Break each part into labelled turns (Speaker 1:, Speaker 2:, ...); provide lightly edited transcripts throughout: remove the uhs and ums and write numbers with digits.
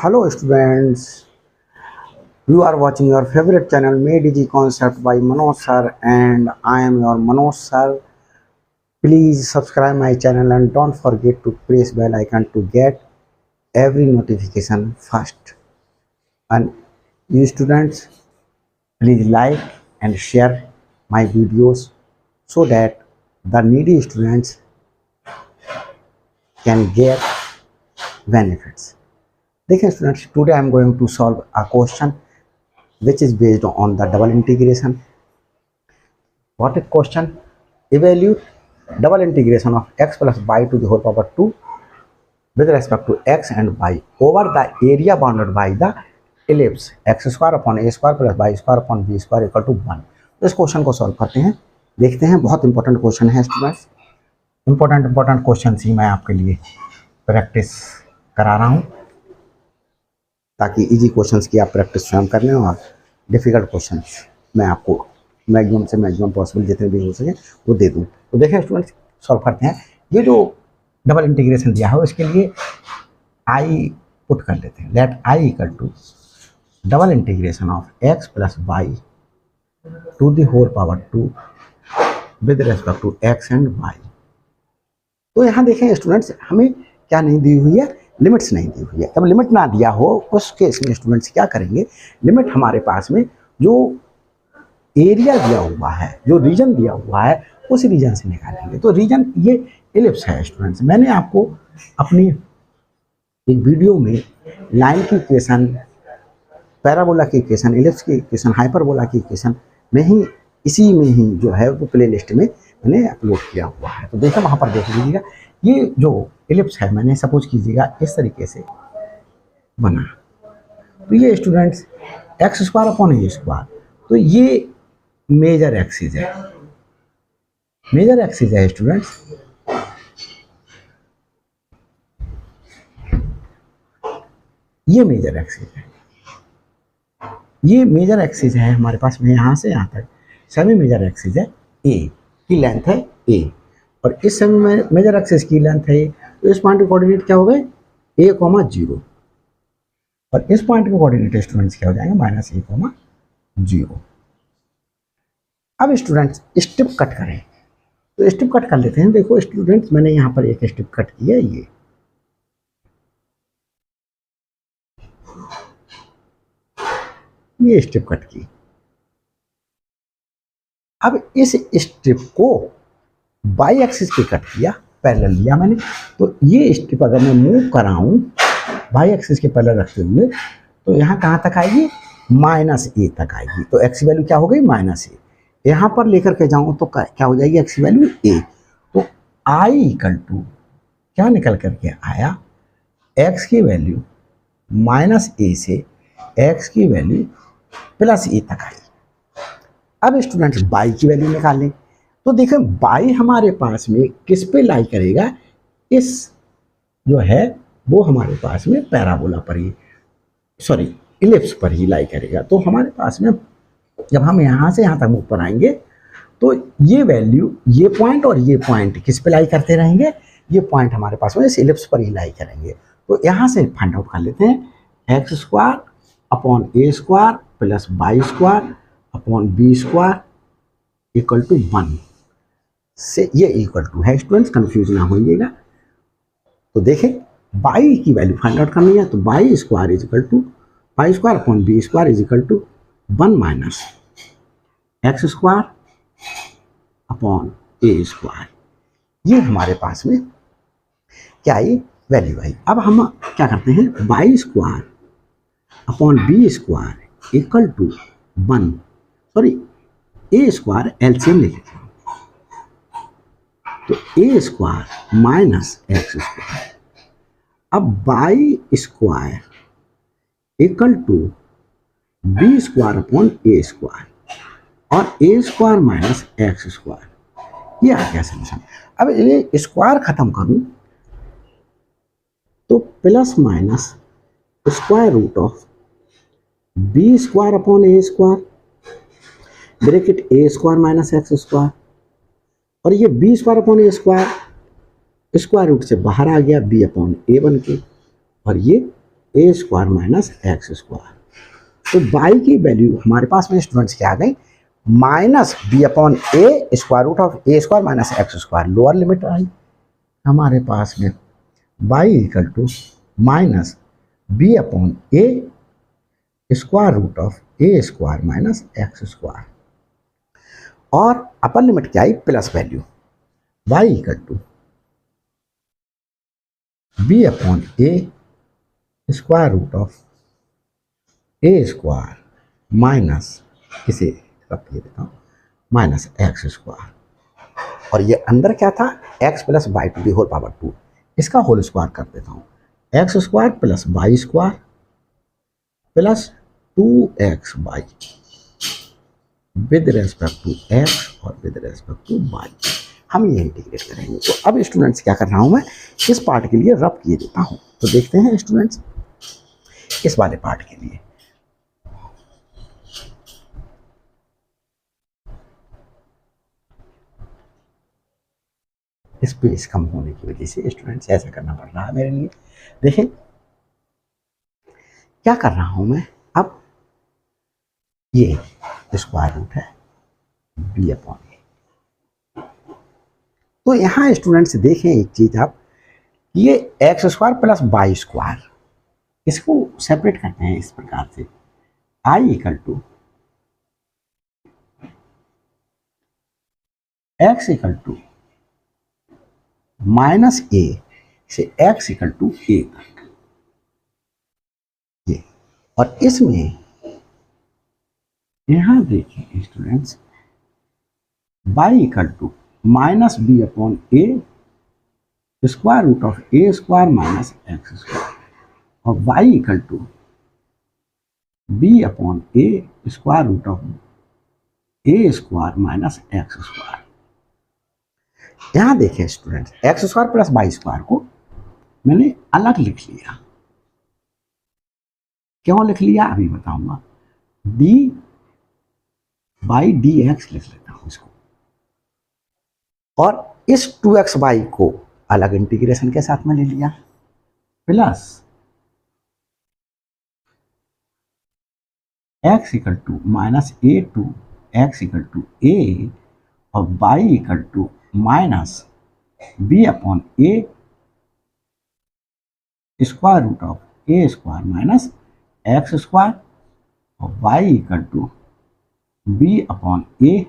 Speaker 1: Hello students, you are watching your favorite channel Made Easy Concept by Manoj sir and I am your Manoj sir. Please subscribe my channel and don't forget to press bell icon to get every notification first. And you students, please like and share my videos so that the needy students can get benefits. देखिए students, today I am going to solve a question which is based on the double integration. What is question? Evaluate double integration of x plus y to the whole power 2 with respect to x and y over the area bounded by the ellipse x square upon a square plus y square upon b square equal to 1. तो इस question को solve करते हैं, देखते हैं। बहुत important question है students, important question ही मैं आपके लिए प्रैक्टिस करा रहा हूँ ताकि इजी क्वेश्चंस की आप प्रैक्टिस स्वयं कर लें और डिफ़िकल्ट क्वेश्चंस मैं आपको मैक्सिमम से मैक्सिमम पॉसिबल जितने भी हो सके वो दे दूं। तो देखें स्टूडेंट्स, सॉल्व करते हैं। ये जो डबल इंटीग्रेशन दिया हो इसके लिए आई पुट कर लेते हैं। Let I equal to double integration of X plus Y to the whole power 2 with respect to X and Y. तो यहाँ देखें स्टूडेंट्स, हमें क्या नहीं दी हुई है, लिमिट्स नहीं दी हुई है। जब लिमिट ना दिया हो उस केस में स्टूडेंट्स क्या करेंगे, लिमिट हमारे पास में जो एरिया दिया हुआ है, जो रीजन दिया हुआ है, उस रीजन से निकालेंगे। तो रीजन ये एलिप्स है स्टूडेंट्स। मैंने आपको अपनी एक वीडियो में लाइन की इक्वेशन, पैराबोला की इक्वेशन, एलिप्स की इक्वेशन, हाइपरबोला की इक्वेशन में ही, इसी में ही जो है वो प्ले लिस्ट में मैंने अपलोड किया हुआ है। तो देखो वहाँ पर देख लीजिएगा। ये जो एलिप्स है मैंने सपोज कीजिएगा इस तरीके से बना। तो ये स्टूडेंट्स एक्स स्क्वायर अपॉन ए स्क्वायर, तो ये मेजर एक्सिस है, मेजर एक्सिस है स्टूडेंट्स। ये मेजर एक्सिस है, ये मेजर एक्सिस है हमारे पास में यहाँ से यहाँ तक सेमी मेजर एक्सिस है। ए की लेंथ है ए और इस सेमी मेजर एक्सिस की लेंथ है। तो इस पॉइंट के कोऑर्डिनेट क्या हो गए, a, 0 और इस पॉइंट के कोऑर्डिनेट स्टूडेंट्स क्या हो जाएंगे, -a, 0। अब स्टूडेंट्स स्टेप कट करें, तो स्टेप कट कर लेते हैं। देखो स्टूडेंट्स, मैंने यहाँ पर एक स्टेप कट किया, ये स्टेप कट की। अब इस स्टेप को बाई एक्सिस पे कट किया, पैरेलल लिया मैंने। तो ये स्टेप अगर मैं मूव कराऊं बाई एक्सिस के पैरेलल रखते हुए, तो यहाँ कहाँ तक आएगी, -a तक आएगी। तो एक्स की वैल्यू क्या हो गई, -a। यहाँ पर लेकर के जाऊँ तो क्या हो जाएगी, एक्स की वैल्यू a। तो i इक्वल टू क्या निकल करके आया, x की वैल्यू -a से x की वैल्यू +a तक आई। अब स्टूडेंट्स बाई की वैल्यू निकालें। तो देखें बाई हमारे पास में किस पे लाई करेगा, इस जो है वो हमारे पास में पैराबोला पर ही, सॉरी इलिप्स पर ही लाई करेगा। तो हमारे पास में जब हम यहाँ से यहाँ तक मूव पर आएंगे तो ये वैल्यू, ये पॉइंट और ये पॉइंट किस पे लाई करते रहेंगे, ये पॉइंट हमारे पास में इस इलिप्स पर ही लाई करेंगे। तो यहाँ से फाइंड आउट कर लेते हैं, X square upon A square plus Y square upon B square equal to 1 से ये इक्वल टू है। स्टूडेंट्स कंफ्यूज ना होइएगा। तो देखें बाई की वैल्यू फाइंड आउट करनी है, तो Y square is equal to Y square upon B square is equal to 1 minus x square upon A square. ये हमारे पास में क्या आई, वैल्यू आई। अब हम क्या करते हैं, Y square upon B square equal to 1, sorry A square LCM ले लेते हैं। तो A square minus x square, अब Y square equal to B square upon A square और A square minus x square. ये आ गया सोल्यूशन। अब ये स्क्वायर खत्म करूं तो plus minus square root of B square upon A square bracket A square minus x square, और ये बी स्क्वायर अपॉन ए स्क्वायर स्क्वायर रूट से बाहर आ गया, बी अपॉन ए बन के, और ये ए स्क्वायर माइनस एक्स स्क्वायर। तो बाई की वैल्यू हमारे पास में स्टूडेंट्स क्या आ गई, minus B upon A square root of A square minus x square. Lower limit आई हमारे पास में Y equal to minus B upon A square root of A square minus x square. और अपर लिमिट क्या आई, plus value Y equal to B upon A square root of A square minus, इसे रख देता हूँ, minus x square. और ये अंदर क्या था, X plus Y to the whole power 2, इसका होल स्क्वायर कर देता हूँ, X square plus Y square plus 2x Y with respect to X और विद रेस्पेक्ट टू बाई। हम ये इंटीग्रेट करेंगे। तो अब स्टूडेंट्स क्या कर रहा हूँ मैं, इस पार्ट के लिए रब किए देता हूँ। तो देखते हैं स्टूडेंट्स इस वाले पार्ट के लिए, स्पेस कम होने की वजह से स्टूडेंट्स ऐसा करना पड़ रहा है मेरे लिए। देखें क्या कर रहा हूं मैं, अब ये स्क्वायर रूट है बी अपॉन ए। तो यहां स्टूडेंट्स देखें एक चीज आप, ये X square plus Y square, इसको सेपरेट करते हैं इस प्रकार से, आई equal to X equal to minus A से एक्स इक्वल टू ए तक ये। और इसमें यहां देखिए students, Y equal to minus B upon A square root of A square minus x square, और Y equal to B upon A square root of A square minus x square. यहां देखिए students, X square plus Y square को मैंने अलग लिख लिया। क्यों लिख लिया अभी बताऊंगा, डी बाई डी एक्स लिख लेता हूं इसको, और इस 2x बाई को अलग इंटीग्रेशन के साथ में ले लिया, plus x equal to minus A to X equal to A, और Y equal to minus B upon A square root of A square minus x square, और Y equal to B upon A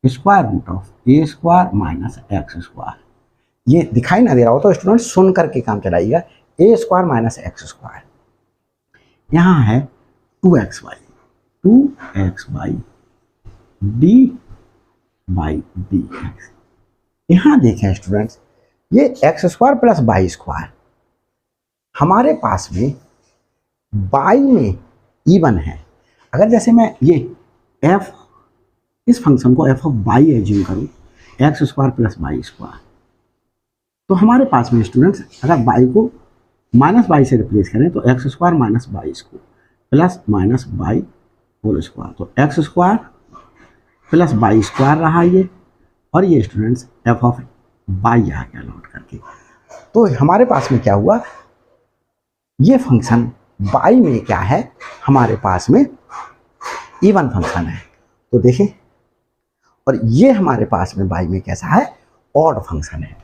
Speaker 1: square root of A square minus x square. ये दिखाई ना दे रहा हो तो student सुन करके काम चलाइएगा, ए स्क्वायर माइनस एक्स स्क्वायर। यहाँ है 2x by D by D x. यहाँ देखें स्टूडेंट्स, ये X square plus Y square हमारे पास में बाई में इवन है। अगर जैसे मैं ये एफ, इस फंक्शन को एफ ऑफ बाई एज्यूम करूँ, x square plus Y square, तो हमारे पास में स्टूडेंट्स अगर बाई को माइनस बाई से रिप्लेस करें तो X square minus Y square plus minus Y whole square, तो X square plus Y square रहा ये, और ये स्टूडेंट्स एफ ऑफ बाई आ गया लौट करके। तो हमारे पास में क्या हुआ, ये फंक्शन बाई में क्या है, हमारे पास में इवन फंक्शन है। तो देखें, और ये हमारे पास में बाई में कैसा है, ऑड फंक्शन है।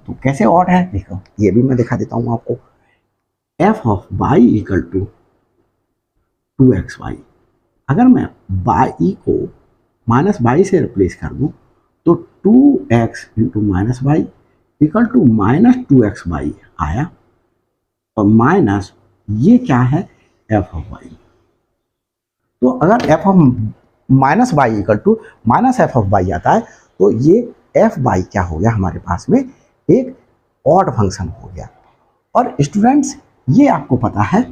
Speaker 1: तो कैसे ऑड है देखो, ये भी मैं दिखा देता हूँ आपको। F of Y equal to 2x Y, अगर मैं बाई को माइनस बाई से रिप्लेस कर दूँ तो 2x into minus Y equal to minus 2x Y आया, और माइनस ये क्या है, एफ ऑफ बाई। तो अगर F of minus Y equal to minus F of Y आता है तो ये एफ बाई क्या हो गया, हमारे पास में एक ऑड फंक्शन हो गया। और स्टूडेंट्स ये आपको पता है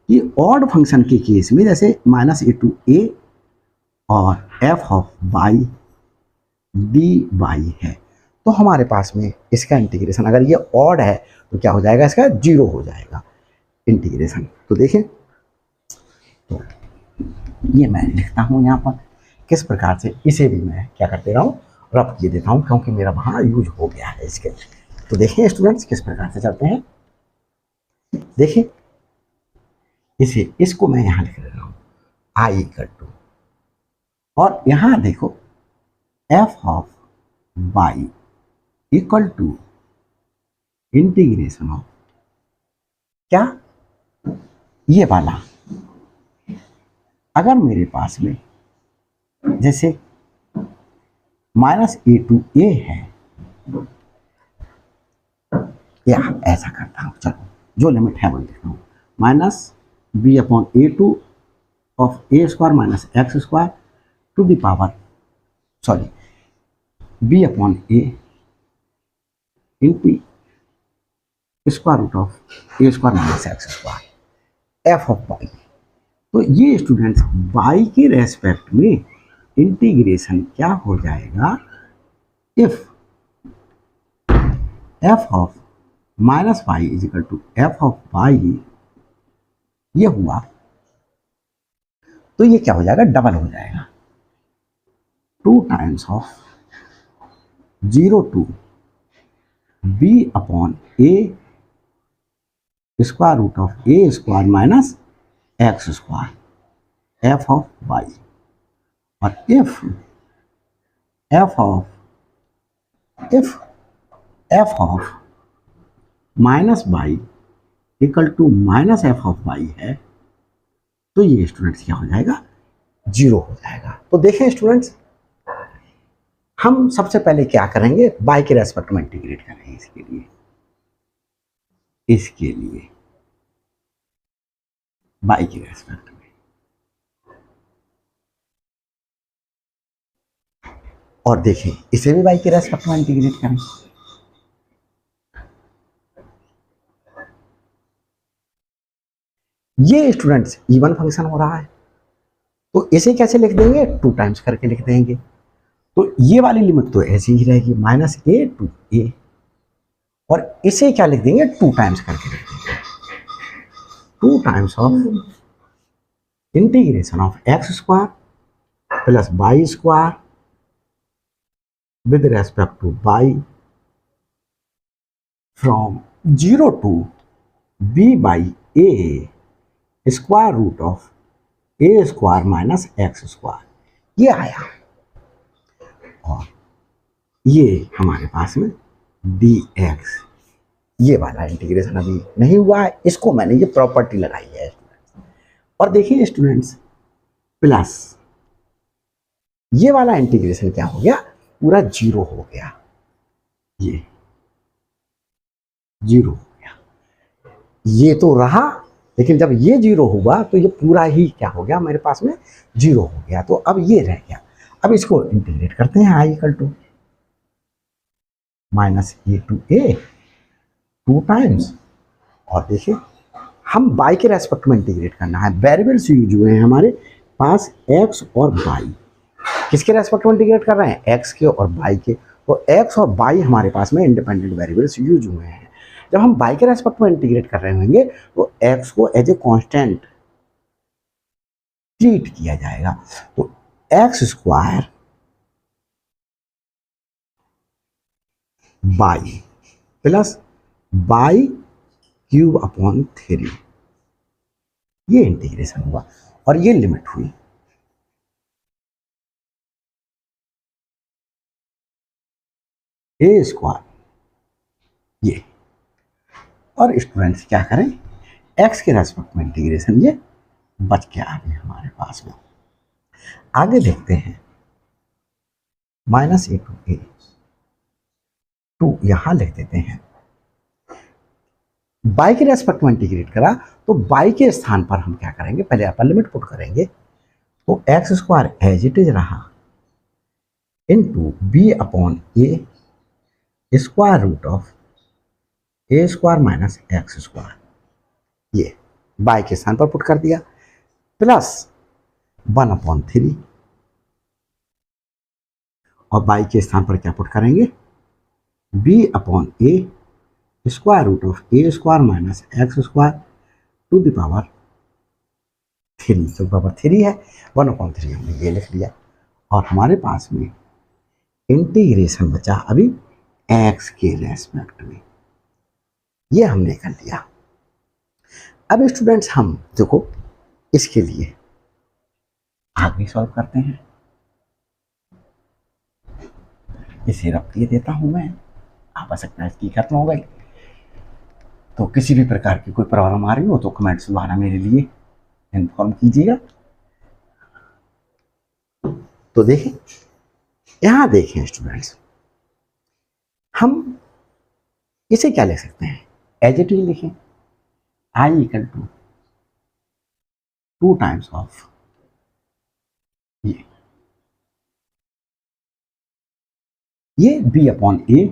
Speaker 1: कि ऑड फंक्शन के केस में जैसे माइनस ए टू ए और F of by D by है, तो हमारे पास में इसका इंटीग्रेशन अगर ये ऑड है तो क्या हो जाएगा, इसका 0 हो जाएगा इंटीग्रेशन। तो देखें, तो ये मैं लिखता हूँ यहाँ पर किस प्रकार से, इसे भी मैं क्या करते रहा हूँ, रब किए देता हूँ, क्योंकि मेरा वहाँ यूज हो गया है इसके। तो देखें स्टूडेंट्स किस प्रकार से चलते हैं, देखिए इसको मैं यहां लिख रहा हूं आई इक्वल टू, और यहां देखो F of Y equal to integration of क्या, ये वाला। अगर मेरे पास में जैसे -a है, या ऐसा करता हूं, चलो जो लिमिट है वो लिखता हूं, -b/a2 of a² - x² to the power, sorry, b/a into square root of a² - x², F of Y. तो ये स्टूडेंट्स वाई के रेस्पेक्ट में इंटीग्रेशन क्या हो जाएगा, if F of -y is equal to F of Y, ये हुआ तो ये क्या हो जाएगा, डबल हो जाएगा, 2 times of 0 to b/a square root of a² - x² F of y. और if F of -y equal to -f of y है, तो ये स्टूडेंट्स क्या हो जाएगा, 0 हो जाएगा। तो देखें स्टूडेंट्स, हम सबसे पहले क्या करेंगे, y के रेस्पेक्ट में इंटीग्रेट करेंगे। इसके लिए y के रेस्पेक्ट में, और देखें इसे भी y के रेस्पेक्ट में इंटीग्रेट करें। ये स्टूडेंट्स इवन फंक्शन हो रहा है, तो इसे कैसे लिख देंगे, 2 टाइम्स करके लिख देंगे। तो ये वाली लिमिट तो ऐसी ही रहेगी, -a टू a, और इसे क्या लिख देंगे, 2 टाइम्स करके लिख देंगे, 2 times of integration of x² plus y² with respect to y from 0 to b/a square root of a² - x², ये आया। और ये हमारे पास में dx, ये वाला इंटीग्रेशन अभी नहीं हुआ है, इसको मैंने ये प्रॉपर्टी लगाई है। और देखिए स्टूडेंट्स, प्लस ये वाला इंटीग्रेशन क्या हो गया, पूरा 0 हो गया, ये 0 हो गया, ये तो रहा, लेकिन जब ये 0 हुआ तो ये पूरा ही क्या हो गया, मेरे पास में 0 हो गया। तो अब ये रह गया, अब इसको इंटीग्रेट करते हैं, i equal to -a to a 2 times, और देखिए हम y के रेस्पेक्ट में इंटीग्रेट करना है, वेरिएबल्स यूज हुए हैं हमारे पास x और y, किसके रेस्पेक्ट में इंटीग्रेट कर रहे हैं, x के और y के। तो x और y हमारे पास में इंडिपेंडेंट वेरिएबल्स यूज हुए हैं। जब हम y के रेस्पेक्ट में इंटीग्रेट कर रहे होंगे तो x को एज ए कांस्टेंट ट्रीट किया जाएगा, तो x² y प्लस y³ 3, ये इंटीग्रेशन हुआ और ये लिमिट हुई। a², ये, और स्टूडेंट्स क्या करें, x के रेस्पेक्ट में इंटीग्रेशन ये बच के आ गए हमारे पास में। आगे देखते हैं, -a टू a 2 यहां लिख देते हैं, y के रेस्पेक्ट में इंटीग्रेट करा तो y के स्थान पर हम क्या करेंगे, पहले अपर लिमिट पुट करेंगे, तो x² एज इट इज रहा into b/a square root of a² - x², ये y के स्थान पर पुट कर दिया, प्लस 1/3, और y के स्थान पर क्या पुट करेंगे, b/a square root of a² - x² to the power 3, तो पावर 3 है, 1/3 हमने ये लिख लिया, और हमारे पास में इंटीग्रेशन बचा अभी x के रेस्पेक्ट में, ये हमने कर लिया। अब स्टूडेंट्स हम देखो इसके लिए आगे सॉल्व करते हैं। इसे रख दिए देता हूं मैं, आवश्यकता इसकी खत्म हो गई। तो किसी भी प्रकार की कोई प्रॉब्लम आ रही हो तो कमेंट्स द्वारा मेरे लिए इन्फॉर्म कीजिएगा। तो देखें, यहां देखें स्टूडेंट्स, हम इसे क्या लिख सकते हैं, एज इट इज लिखें, I equal to 2 times of ये b upon a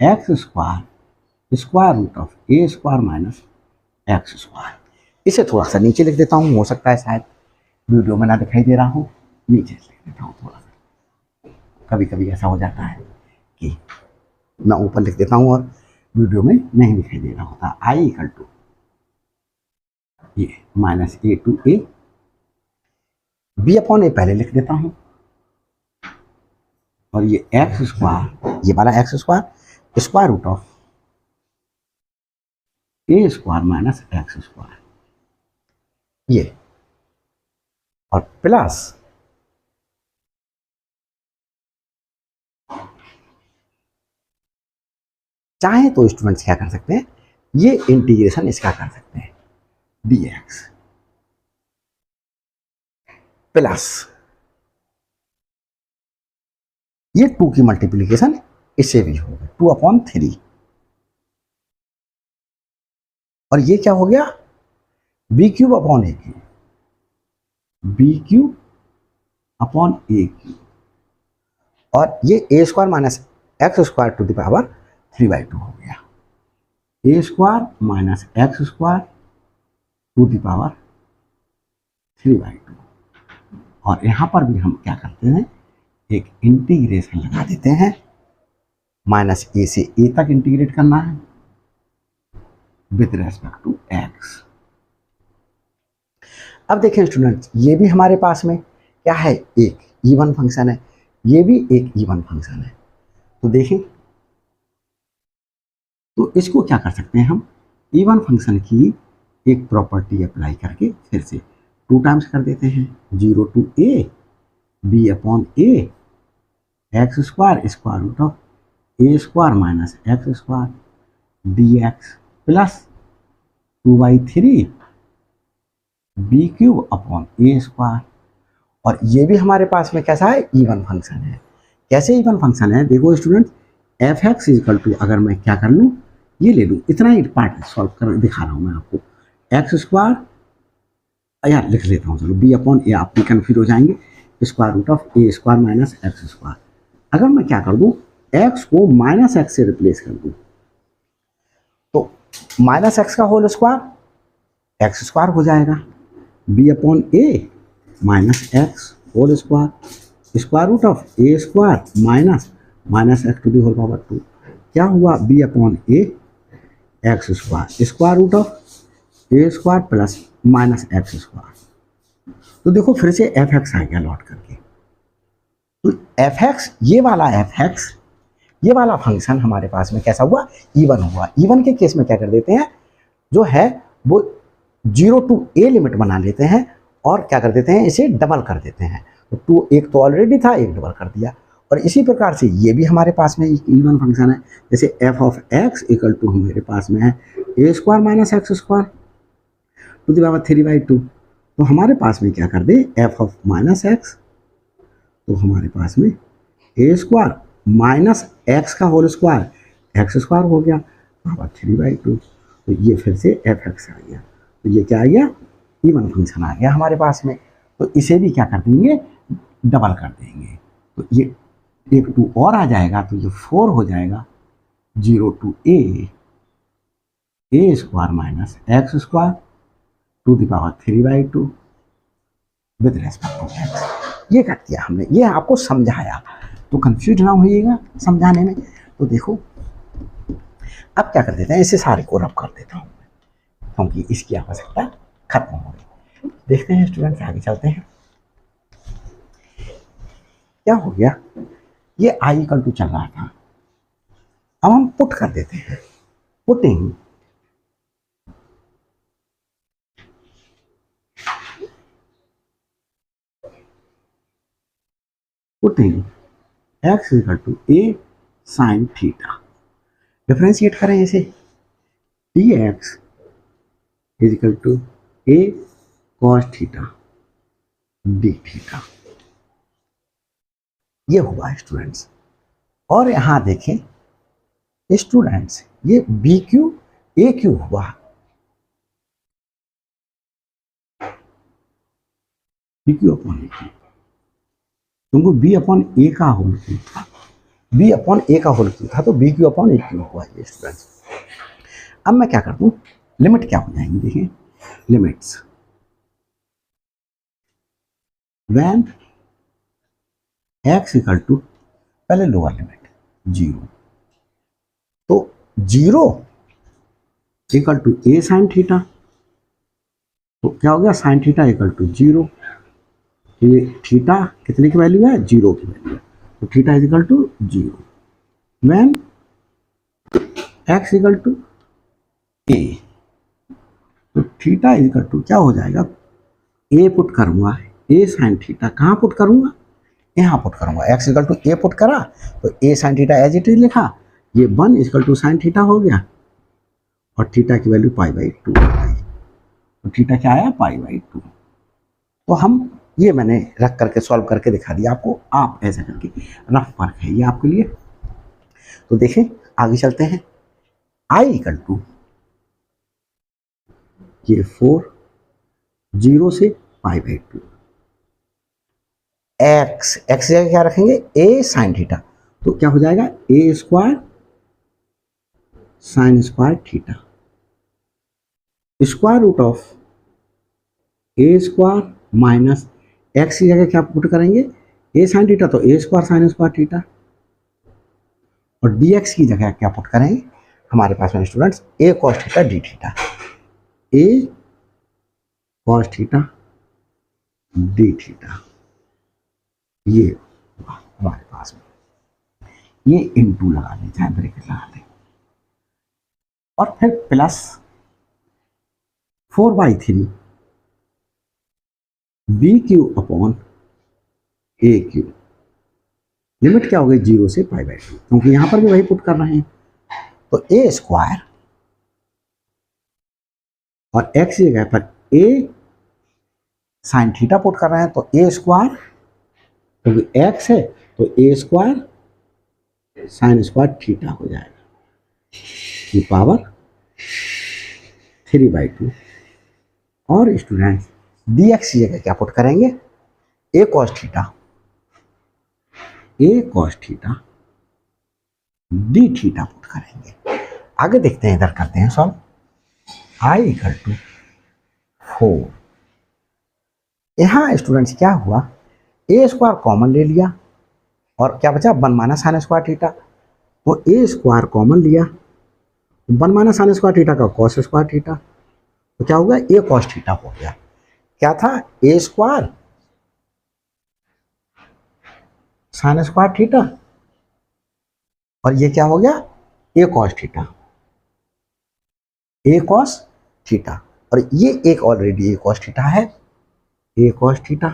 Speaker 1: x square square root of A square minus x square. इसे थोड़ा सा नीचे लिख देता हूँ, हो सकता है शायद वीडियो में ना दिखाई दे रहा हो, नीचे लिख देता हूँ थोड़ा सा। कभी कभी ऐसा हो जाता है कि मैं ऊपर लिख देता हूँ और वीडियो में नहीं दिखाई दे रहा होता। आई इक्वल टू ये minus A to a, b upon a पहले लिख देता हूँ, और ये एक्स स्क्वायर, ये वाला x square square root of A square minus x square, ये और प्लस चाहे तो स्टूडेंट्स क्या कर सकते हैं, ये इंटीग्रेशन इसका कर सकते हैं dx प्लस ये 2 की मल्टीप्लीकेशन इससे भी हो गई 2/3, और ये क्या हो गया b cube upon a cube, b cube upon a cube, और ये ए square minus x square to the power 3/2 हो गया, a square minus x square to the power 3/2। और यहां पर भी हम क्या करते हैं, एक इंटीग्रेशन लगा देते हैं, माइनस ए से ए तक इंटीग्रेट करना है विद रेस्पेक्ट टू एक्स। अब देखें स्टूडेंट्स, ये भी हमारे पास में क्या है, एक इवन फंक्शन है, ये भी एक इवन फंक्शन है। तो देखें, तो इसको क्या कर सकते हैं हम, इवन फंक्शन की एक प्रॉपर्टी अप्लाई करके फिर से 2 टाइम्स कर देते हैं, 0 to a b upon a x square square root of A square minus x square d x plus 2/3 b cube upon A square. और ये भी हमारे पास में कैसा है, इवन फंक्शन है। कैसे इवन फंक्शन है, देखो student, f x equal to, अगर मैं क्या कर लूँ, ये ले लूँ, इतना ही पार्ट सॉल्व कर दिखा रहा हूँ मैं आपको, एक्स स्क्वायर, यार लिख लेता हूँ चलो, बी अपॉन ए, आप भी कन्फ्यूज हो जाएंगे, square root of A square minus x square. अगर मैं क्या कर दूँ, एक्स को माइनस एक्स से रिप्लेस कर दूँ, तो माइनस एक्स का होल स्क्वायर एक्स स्क्वायर हो जाएगा, b upon a minus x whole square square root of A square minus minus x to the whole power 2, क्या हुआ, b upon a x square square root of A square plus minus x square. तो देखो फिर से F x आ गया लौट करके, तो एफ एक्स, ये वाला एफ एक्स, ये वाला फंक्शन हमारे पास में कैसा हुआ, इवन हुआ। इवन के केस में क्या कर देते हैं, जो है वो 0 टू ए लिमिट बना लेते हैं और क्या कर देते हैं, इसे डबल कर देते हैं। तो 2 एक तो ऑलरेडी था, एक डबल कर दिया। और इसी प्रकार से ये भी हमारे पास में एक इवन फंक्शन है, जैसे f of x equal to हमारे पास में है a square minus x square to the power 3/2। तो हमारे पास में क्या कर दे, एफ ऑफ माइनस एक्स, तो हमारे पास में ए स्क्वायर माइनस एक्स का होल स्क्वायर एक्स स्क्वायर हो गया पावर 3/2। तो ये फिर से एफ एक्स आ गया, तो ये क्या आ गया, इवन फंक्शन आ गया हमारे पास में। तो इसे भी क्या कर देंगे, डबल कर देंगे, तो ये एक 2 और आ जाएगा, तो ये 4 हो जाएगा, 0 to a square minus x square to the power 3/2 with respect to x. ये कर दिया हमने, ये आपको समझाया, तो कंफ्यूज ना होइएगा समझाने में। तो देखो अब क्या कर देते हैं, इसे सारे को रब कर देता हूँ क्योंकि इसकी आवश्यकता खत्म हो गई। देखते हैं स्टूडेंट्स, आगे चलते हैं। क्या हो गया, ये आई इक्वल टू चल रहा था, अब हम पुट कर देते हैं, putting putting x equal to a sine theta, differentiate करें इसे, dx is equal to a cos theta d theta. ये हुआ स्टूडेंट्स। और यहां देखें स्टूडेंट्स, ये बी क्यू ए क्यू हुआ, b cube upon a cube, तुमको बी अपॉन ए का होल क्यू था, बी अपॉन ए का होल क्यू था, तो b cube upon a cube हुआ ये स्टूडेंट्स। अब मैं क्या कर दूं, लिमिट क्या हो जाएंगी, देखिए limits when x equal to, पहले लोअर लिमिट 0, तो 0 equal to a sine theta, तो क्या हो गया साइन थीटा इक्वल टू 0, ये थीटा कितने की वैल्यू है, 0 की वैल्यू है, तो theta is equal to 0 when x equal to a, तो थीटा इज इक्वल टू क्या हो जाएगा, a पुट करूंगा, a साइन थीटा कहाँ पुट करूंगा, यहाँ पुट करूंगा, x equal to a put करा तो a sine theta as it is लिखा, ये 1 इक्वल टू साइन थीटा हो गया, और थीटा की वैल्यू पाई बाई 2 हो गई, तो थीटा क्या आया, पाई बाई 2। तो हम ये मैंने रख करके सॉल्व करके दिखा दिया आपको, आप ऐसा करके, रफ वर्क है ये आपके लिए। तो देखें आगे चलते हैं, i इक्वल टू ये 4 0 से पाई बाई 2, x जगह क्या रखेंगे, a साइन थीटा, तो क्या हो जाएगा a square sine square theta, square root of a square minus x की जगह क्या पुट करेंगे, a साइन थीटा, तो a square sine square theta, और dx की जगह क्या पुट करेंगे, हमारे पास में students a cos theta d theta, a cos theta d theta, ये हमारे पास में, ये इनटू लगा दें, चाहे ब्रैकेट लगा दें, और फिर plus 4/3 B cube upon a Q, limit क्या हो गई 0 से पाई बाई 2, क्योंकि यहां पर भी वही पुट कर रहे हैं, तो ए स्क्वायर और एक्स की जगह पर ए साइन थीटा पुट कर रहे हैं, तो ए स्क्वायर, क्योंकि एक्स है तो A square sine square theta हो जाएगा, की पावर 3/2, और स्टूडेंट्स dx की जगह क्या पुट करेंगे, a cos theta d theta put करेंगे। आगे देखते हैं, इधर करते हैं सॉल्व, i इक्वल टू 4, यहां स्टूडेंट्स क्या हुआ, a स्क्वायर कॉमन ले लिया, और क्या बचा 1 माइनस साइन स्क्वायर थीटा, तो a स्क्वायर कॉमन लिया, 1 माइनस साइन स्क्वायर थीटा का कॉस स्क्वायर थीटा, तो क्या होगा a cos थीटा हो गया, क्या था a square sine square theta, और ये क्या हो गया a cos theta, a cos theta, और ये एक ऑलरेडी a cos थीटा है, a cos theta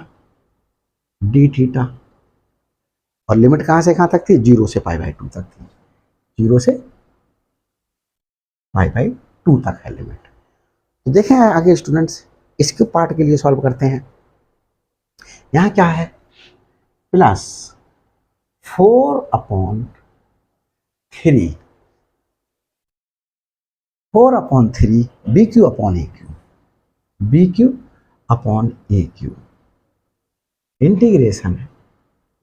Speaker 1: d theta, और लिमिट कहां से कहां तक थी, 0 से पाई बाई 2 तक थी, 0 से पाई बाई 2 तक है लिमिट। तो देखें आगे स्टूडेंट्स, इसके पार्ट के लिए सॉल्व करते हैं, यहां क्या है, plus 4/3 B cube upon a Q, B cube upon a Q, integration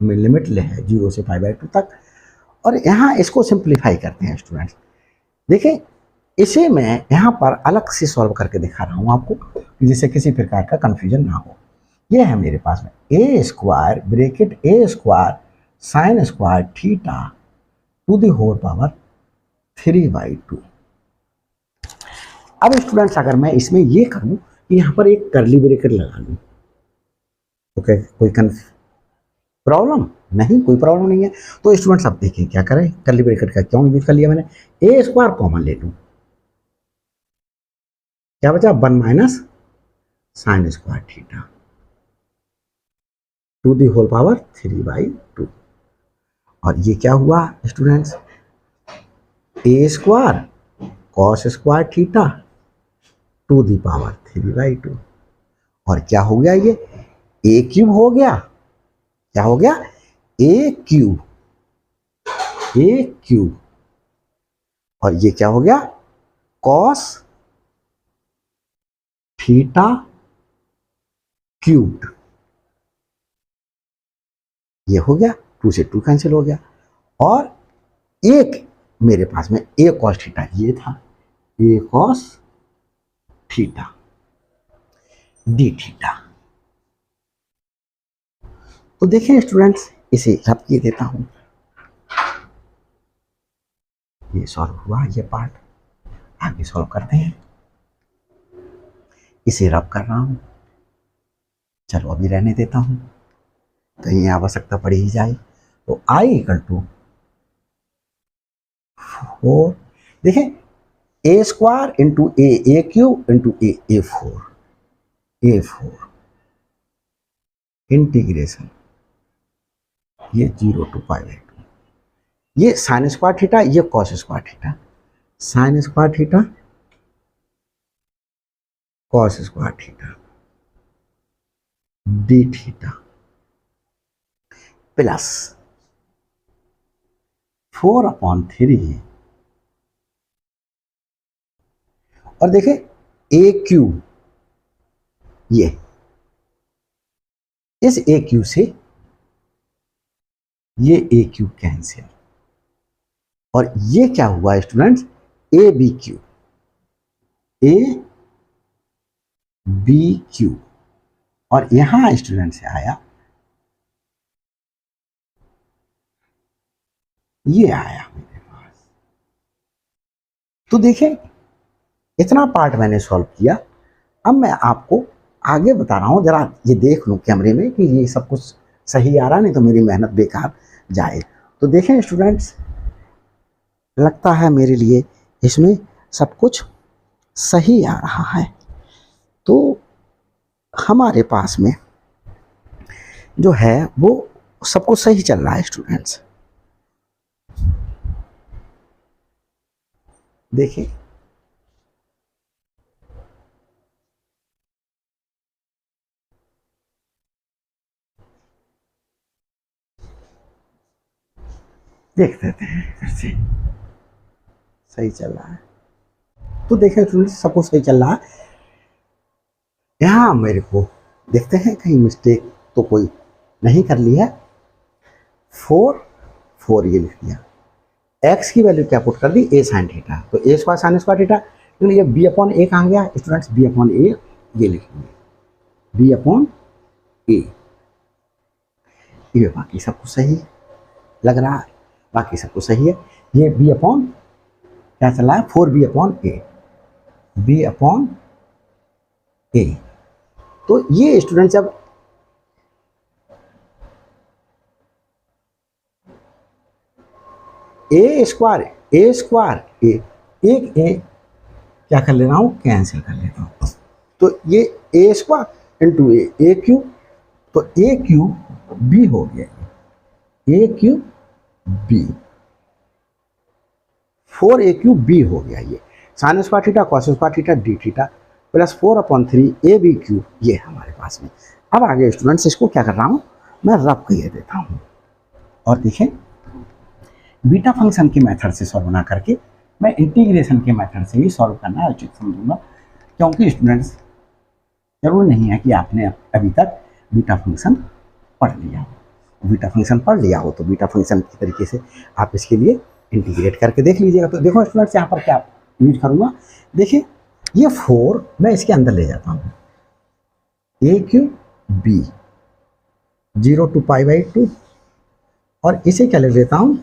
Speaker 1: में लिमिट ले है 0 से पाई बाई 2 तक, और यहाँ इसको सिंप्लीफाई करते हैं स्टूडेंट्स। देखें इसे मैं यहाँ पर अलग से सॉल्व करके दिखा रहा हूँ आपको, जिससे किसी प्रकार का कंफ्यूजन ना हो। ये है मेरे पास में a square bracket A square sine square theta to the whole power 3/2। अब स्टूडेंट्स अगर मैं इसमें ये करूँ कि यहाँ पर एक करली ब्रैकेट लगा लूँ, तो क्या कोई प्रॉब्लम नहीं, कोई प्रॉब्लम नहीं है। तो स्टूडेंट्स अब देखिए क्या करें, करली ब्रैकेट का क्यों यूज कर लिया मैंने, ए स्क्वायर कॉमन ले लूँ, क्या बचा 1 minus sine square theta, to the whole power 3/2। और ये क्या हुआ students, a square cos square theta to the power 3/2। और क्या हो गया, ये ए क्यूब हो गया। क्या हो गया, ए क्यूब, ए क्यूब। और ये क्या हो गया, कॉस थीटा क्यूब्ड। ये हो गया, 2 से 2 कैंसिल हो गया। और एक मेरे पास में ए कॉस थीटा ये था, ए कॉस थीटा डी थीटा। तो देखें स्टूडेंट्स, इसे रब किए देता हूं, ये सॉल्व हुआ ये पार्ट। आगे सॉल्व करते हैं, इसे रब कर रहा हूं। चलो अभी रहने देता हूं, कहीं आवश्यकता पड़ ही जाए। तो i = 4, देखें ए square into a cube into A 4 integration ये 0 to π/2। ये साइन स्क्वायर थीटा, ये cos square theta, sign square theta cos square theta d theta plus 4/3। और देखें ए क्यूब, ये इस ए क्यूब से ये ए क्यूब कैंसिल। और ये क्या हुआ students, a b cube, a b cube. और यहां स्टूडेंट से आया, ये आया मेरे पास। तो देखें इतना पार्ट मैंने सॉल्व किया। अब मैं आपको आगे बता रहा हूं, जरा ये देख लूं कैमरे में कि ये सब कुछ सही आ रहा, नहीं तो मेरी मेहनत बेकार जाए। तो देखें स्टूडेंट्स, लगता है मेरे लिए इसमें सब कुछ सही आ रहा है। तो हमारे पास में जो है वो सब कुछ सही चल रहा है स्टूडेंट्स। देखिए देख देते हैं फिर से, सही चल रहा है। तो देखें स्टूडेंट्स, सब कुछ सही चल रहा है। यहाँ मेरे को देखते हैं कहीं मिस्टेक तो कोई नहीं कर ली है। 4 ये लिख दिया, x की वैल्यू क्या पुट कर दी, a sin थीटा। तो a square sin square theta, तो ये b/a कहाँ गया स्टूडेंट्स, b/a ये लिखेंगे, b/a। ये बाकी सब कुछ सही लग रहा है, बाकी सब कुछ सही है। ये b अपॉन क्या चला है, 4b/a, b/a। तो ये स्टूडेंट जब ए स्क्वायर एक ए क्या कर ले रहा हूँ, कैंसिल कर लेता हूँ। तो ये ए स्क्वायर इंटू ए क्यूब, तो ए क्यूब बी हो गया, a cube b, 4a cube b हो गया। ये sine square theta cos square theta d theta plus 4/3 a b cube, ये हमारे पास में। अब आगे स्टूडेंट्स इसको क्या कर रहा हूँ, मैं रब किए देता हूँ। और देखें बीटा फंक्शन के मेथड से सॉल्व ना करके मैं इंटीग्रेशन के मेथड से ही सॉल्व करना उचित समझूंगा, क्योंकि स्टूडेंट्स जरूरी नहीं है कि आपने अभी तक बीटा फंक्शन पढ़ लिया हो। बीटा फंक्शन पढ़ लिया हो तो बीटा फंक्शन की तरीके से आप इसके लिए इंटीग्रेट करके देख लीजिएगा। तो देखो स्टूडेंट्स यहाँ पर क्या यूज करूँगा, देखिए ये 4 मैं इसके अंदर ले जाता हूँ, ए क्यूब बी 0 to π/2, और इसे क्या ले लेता हूँ,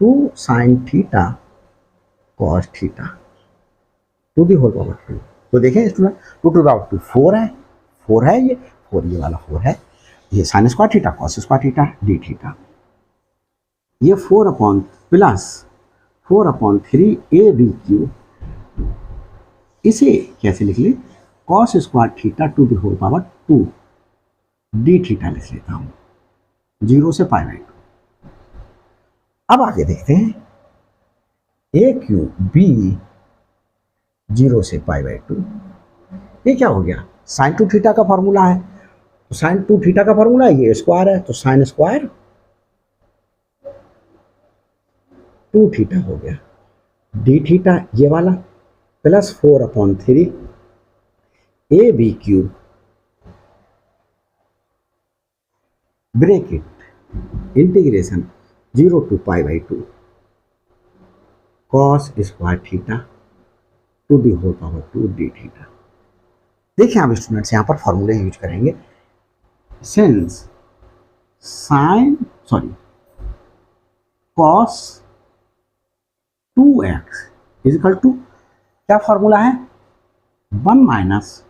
Speaker 1: 2 sin theta cos theta to the whole power 2। तो देखें स्टूडेंट 2 to the power 2 4 है, 4 है, ये 4 ये वाला 4 है, ये sine square theta cos square theta d theta, ये 4/3 ए बी क्यूब, इसे कैसे लिख ले, cos square theta to the whole power 2 d theta लिख लेता हूँ। 0 से पाई बाई 2। अब आगे देखते हैं ए क्यूब बी 0 से पाई बाई 2। ये क्या हो गया, साइन टू थीटा का फॉर्मूला है, तो साइन टू थीटा का फॉर्मूला ये स्क्वायर है, तो साइन स्क्वायर 2 थीटा हो गया, डी थीटा ये वाला plus 4/3 a b cube bracket integration 0 to pi by 2 cos square theta to the whole power 2 d theta. देखिए आप स्टूडेंट्स यहाँ पर फॉर्मूले यूज करेंगे, since cos 2x equal to क्या फॉर्मूला है, 1 माइनस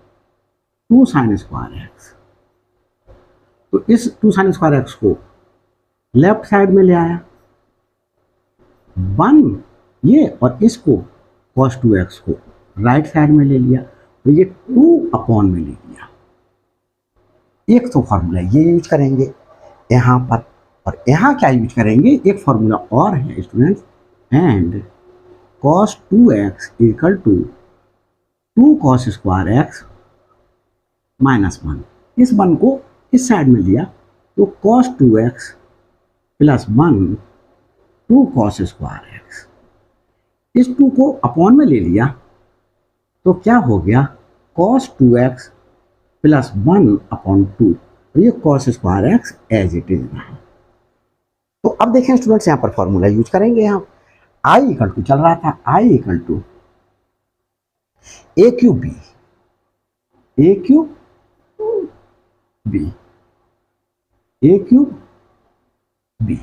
Speaker 1: 2 साइन स्क्वायर एक्स। तो इस 2 साइन स्क्वायर एक्स को लेफ्ट साइड में ले आया, 1 ये और इसको cos 2x को राइट साइड में ले लिया, तो ये 2 में ले लिया। एक तो फॉर्मूला ये यूज करेंगे यहाँ पर, और यहाँ क्या यूज करेंगे, एक फॉर्मूला और है students, and cos 2x equal to 2 cos square x minus 1। इस 1 को इस साइड में लिया, तो cos 2x plus 1 2 cos square x, इस 2 को अपॉन में ले लिया, तो क्या हो गया, cos 2x प्लस 1/2, और ये cos square x as it is रहा। तो अब देखें स्टूडेंट्स यहाँ पर फॉर्मूला यूज करेंगे, यहाँ आई इक्वल टू चल रहा था, I equal to a cube b, a cube b, a cube b.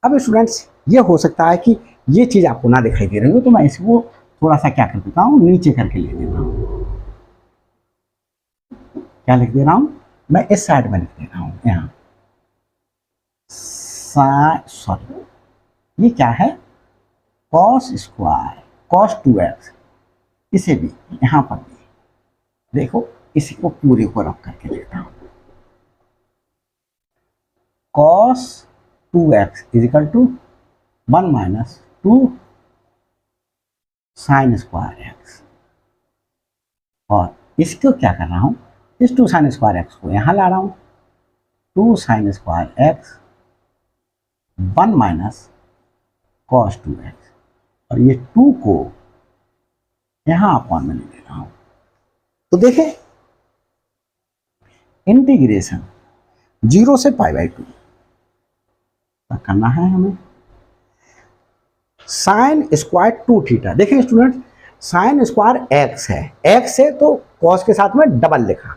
Speaker 1: अब स्टूडेंट्स ये हो सकता है कि ये चीज आपको ना दिखाई दे रही हो, तो मैं इसको थोड़ा सा क्या कर देता हूँ, नीचे करके ले देता हूँ। क्या लिख दे रहा हूं, मैं इस साइड में लिख दे रहा हूं, यहाँ ये क्या है, cos स्क्वायर cos 2x, इसे भी यहां पर भी देखो, इसी को पूरे को रख करके लिखता हूं, cos 2x equal to 1 minus 2 sine square x, और इसको क्या कर रहा हूं, इस 2 साइन स्क्वायर एक्स को यहां ला रहा हूं, 2 sine square x 1 minus cos 2x, और ये 2 को यहां अपॉन में ले ले रहा हूं। तो देखें इंटीग्रेशन 0 से पाई बाई 2 करना है हमें, साइन स्क्वायर 2 थीटा। देखें स्टूडेंट, साइन स्क्वायर एक्स है, एक्स है तो कॉस के साथ में डबल लिखा,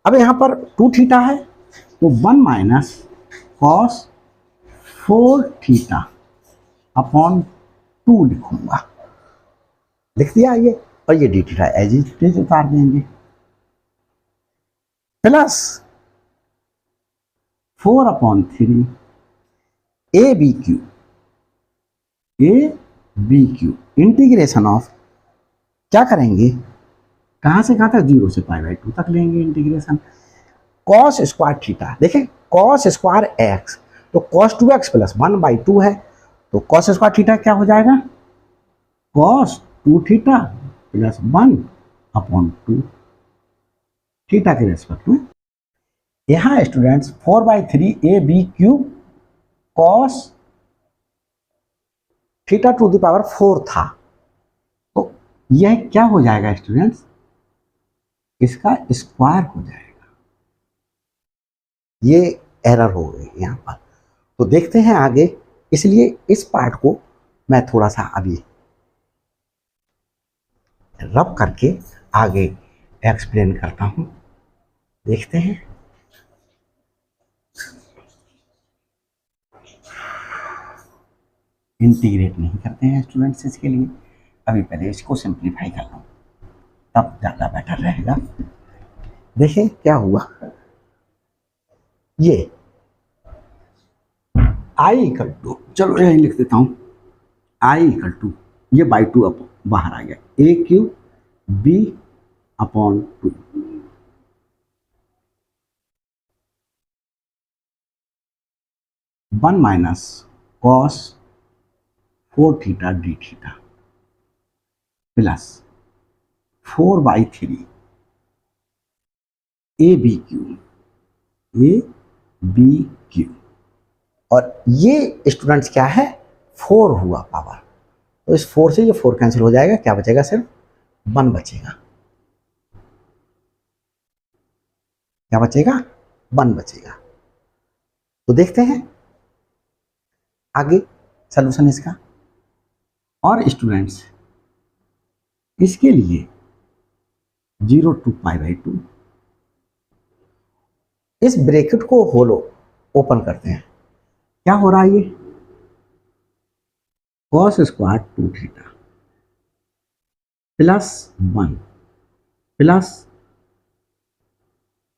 Speaker 1: अब यहाँ पर 2 थीटा है, तो 1 माइनस कॉस 4 थीटा अपॉन 2 लिखूंगा, लिख दिया ये, और ये d theta as it is उतार देंगे, plus 4/3 a b cube integration of, क्या करेंगे, कहां से कहां तक, 0 से पाई बाई 2 तक लेंगे इंटीग्रेशन, cos स्क्वायर थीटा। देखें cos स्क्वायर एक्स, तो cos 2x प्लस 1/2 है, तो cos स्क्वायर थीटा क्या हो जाएगा, cos 2 थीटा प्लस 1/2 थीटा के रेस्पेक्ट में। यहां students 4/3 a b cube cos theta to the power 4 था, तो यह क्या हो जाएगा स्टूडेंट्स, इसका स्क्वायर हो जाएगा, ये एरर हो गई यहाँ पर। तो देखते हैं आगे, इसलिए इस पार्ट को मैं थोड़ा सा अभी रब करके आगे एक्सप्लेन करता हूँ, देखते हैं। इंटीग्रेट नहीं करते हैं स्टूडेंट्स इसके लिए, अभी पहले इसको सिंप्लीफाई कर लो, तब ज़्यादा बेटर रहेगा। देखिए क्या हुआ, ये आई इक्वल टू, चलो यही लिख देता हूँ, आई इक्वल टू ये बाई 2 बाहर आ गया, a cube b upon 2, 1 minus cos 4 theta d theta plus 4/3 a b cube और ये स्टूडेंट्स क्या है 4 हुआ पावर, तो इस 4 से ये 4 कैंसिल हो जाएगा, क्या बचेगा सिर्फ 1 बचेगा, क्या बचेगा 1 बचेगा। तो देखते हैं आगे सलूशन इसका। और स्टूडेंट्स इसके लिए 0 to π/2 इस ब्रैकेट को होलो ओपन करते हैं, क्या हो रहा है ये cos square 2 theta plus 1 plus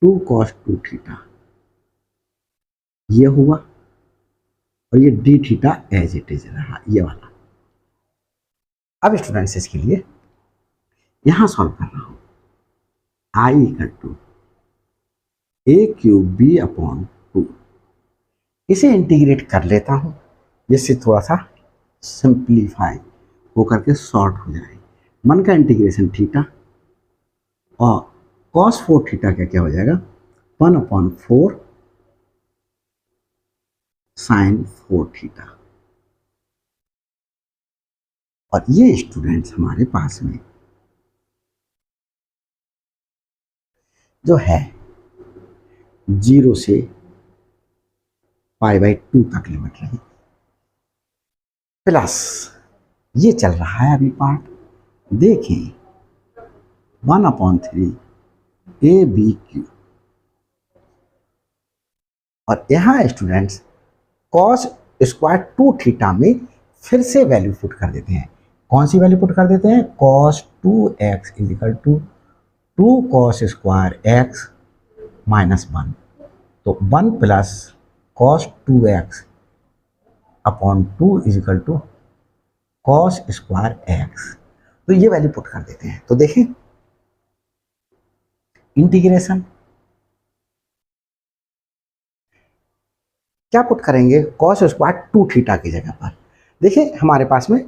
Speaker 1: 2 cos 2 theta ये हुआ, और ये d theta as it is रहा ये वाला। अब स्टूडेंट्स इसके लिए यहां सॉल्व कर रहा हूं, I equal to a cube b upon 2, इसे इंटीग्रेट कर लेता हूं जिससे थोड़ा सा सिंप्लीफाई होकर के शॉर्ट हो जाए। 1 का इंटीग्रेशन थीटा और cos 4 थीटा का क्या हो जाएगा 1/4 sin 4 थीटा। और ये स्टूडेंट्स हमारे पास में जो है 0 से π/2 तक लिमिट रही, प्लस ये चल रहा है अभी पार्ट, देखें 1/3 ए बी क्यू, और यहाँ स्टूडेंट्स cos स्क्वायर 2 थीटा में फिर से वैल्यू पुट कर देते हैं। कौन सी वैल्यू पुट कर देते हैं cos 2x equal to 2 cos square x minus 1, तो 1 plus cos 2x upon 2 equal to cos square x, तो ये वैल्यू पुट कर देते हैं। तो देखें इंटीग्रेशन क्या पुट करेंगे cos स्क्वायर 2 थीटा की जगह पर, देखिए हमारे पास में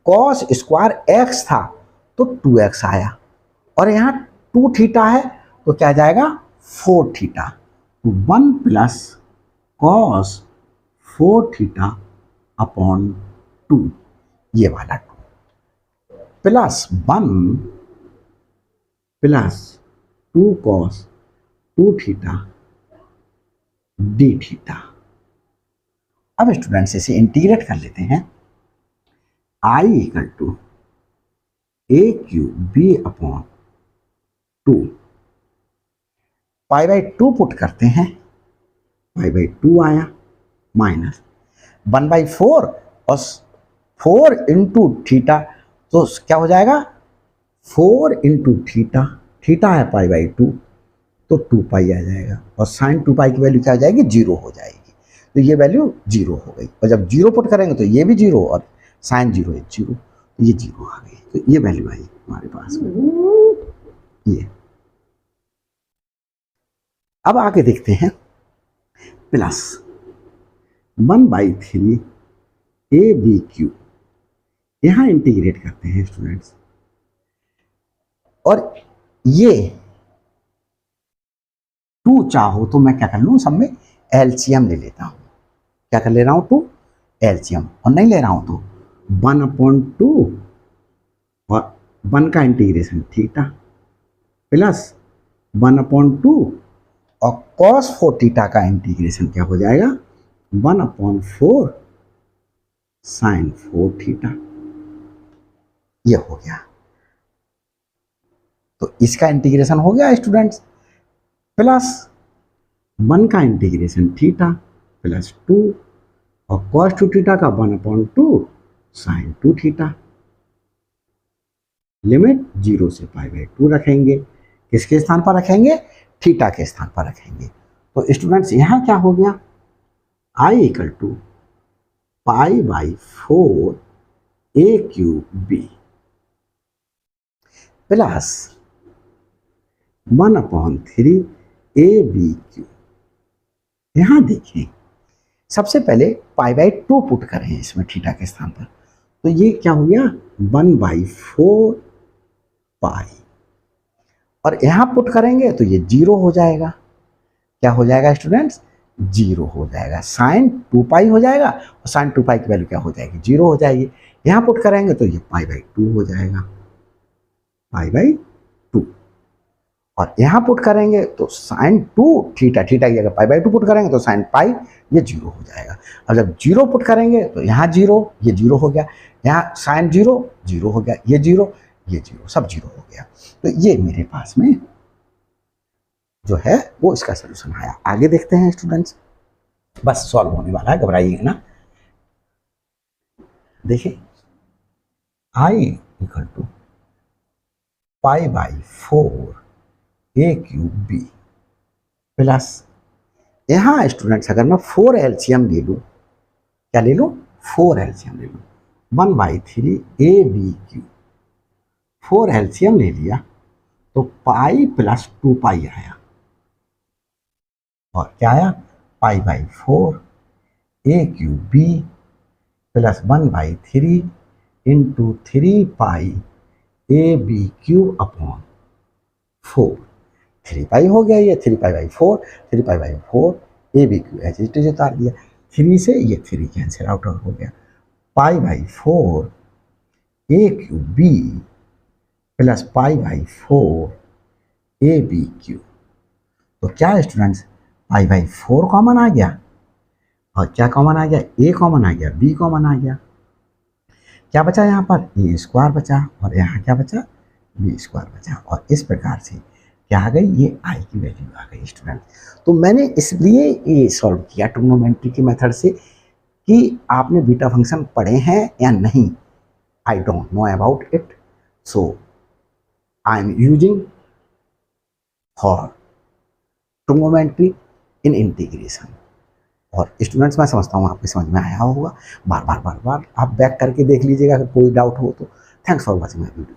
Speaker 1: cos स्क्वायर x था तो 2x आया, और यहाँ 2 थीटा है तो क्या जाएगा 4 थीटा, तो 1 प्लस cos 4 थीटा अपॉन 2 ये वाला 2 plus 1 plus 2 cos 2 theta d theta. अब स्टूडेंट्स इसे इंटीग्रेट कर लेते हैं, I equal to a cube b upon 2 π/2 put करते हैं, π/2 आया माइनस 1/4 और 4 इंटू थीटा, तो क्या हो जाएगा 4 इंटू थीटा, थीटा है π/2 तो 2π आ जाएगा, और साइन 2π की वैल्यू क्या आ जाएगी 0 हो जाएगी, तो ये वैल्यू 0 हो गई, और जब 0 पुट करेंगे तो ये भी 0 और साइन 0 है 0, तो ये 0 आ गई, तो ये वैल्यू आई हमारे पास में ये। अब आगे देखते हैं प्लस 1/3 ए बी क्यू, यहां इंटीग्रेट करते हैं स्टूडेंट्स, और ये 2 चाहो तो मैं क्या कर लूँ सब में एलसीएम ले लेता हूँ, क्या कर ले रहा हूँ 2 एलसीएम, और नहीं ले रहा हूँ तो 1/2 और 1 का इंटीग्रेशन थीटा प्लस 1/2 और cos 4 थीटा का इंटीग्रेशन क्या हो जाएगा 1/4 sin 4 थीटा, ये हो गया। तो इसका इंटीग्रेशन हो गया स्टूडेंट्स, प्लस 1 का इंटीग्रेशन थीटा प्लस 2 और cos 2 थीटा का 1/2 sin 2 थीटा, लिमिट 0 से π/2 रखेंगे, किसके स्थान पर रखेंगे थीटा के स्थान पर रखेंगे। तो स्टूडेंट्स यहाँ क्या हो गया I equal to π/4 a cube b plus 1/3 a b cube. यहाँ देखिए सबसे पहले पाई बाई 2 पुट करें इसमें थीटा के स्थान पर, तो ये क्या हो गया 1/4 पाई, और यहाँ पुट करेंगे तो ये 0 हो जाएगा। क्या हो जाएगा स्टूडेंट्स, 0 हो जाएगा। साइन 2 पाई हो जाएगा, और साइन 2 पाई की वैल्यू क्या हो जाएगी, 0 हो जाएगी। यहाँ पुट करेंगे तो ये पाई बाई 2 हो जाएगा, पाई बाई 2, और यहाँ पुट करेंगे तो साइन 2 थीटा, थीटा की जगह पाई बाई 2 पुट करेंगे तो साइन पाई, ये 0 हो जाएगा। और जब 0 पुट करेंगे तो यहाँ 0, ये 0 हो गया, यहाँ साइन 0, 0 हो गया, ये 0, ये 0, सब 0 हो गया। तो ये मेरे पास में जो है वो इसका सोल्यूशन आया। आगे देखते हैं स्टूडेंट्स, बस सॉल्व होने वाला है, घबराइएगा ना। देखिए I equal to pi by 4 a cube b plus, यहाँ स्टूडेंट्स अगर मैं 4 एलसीएम ले लूँ, क्या ले लूँ, 4 एलसीएम ले लूँ, 1/3 ए बी क्यूब, 4 एलसीएम ले लिया तो पाई प्लस 2 पाई आया, और क्या आया, pi by 4 a cube b plus 1/3 into 3 pi a b cube upon 4, 3 pi हो गया, ये 3 pi by 4, 3 pi by 4 a b cube ऐसे ही उतार दिया, 3 से ये 3 कैंसिल आउट हो गया, pi by 4 a cube b plus pi by 4 a b cube. तो क्या स्टूडेंट्स, पाई बाई 4 कॉमन आ गया, और क्या कॉमन आ गया, ए कॉमन आ गया, बी कॉमन आ गया, क्या बचा यहाँ पर, ए स्क्वायर बचा, और यहाँ क्या बचा, बी स्क्वायर बचा, और इस प्रकार से क्या आ गई, ये आई की वैल्यू आ गई स्टूडेंट। तो मैंने इसलिए ये सॉल्व किया ट्रिग्नोमेट्री की मेथड से कि आपने बीटा फंक्शन पढ़े हैं या नहीं, I don't know about it, so I am using for trigonometry in integration. और स्टूडेंट्स मैं समझता हूँ आपकी समझ में आया होगा, बार बार आप बैक करके देख लीजिएगा अगर कोई डाउट हो तो। Thanks for watching my video.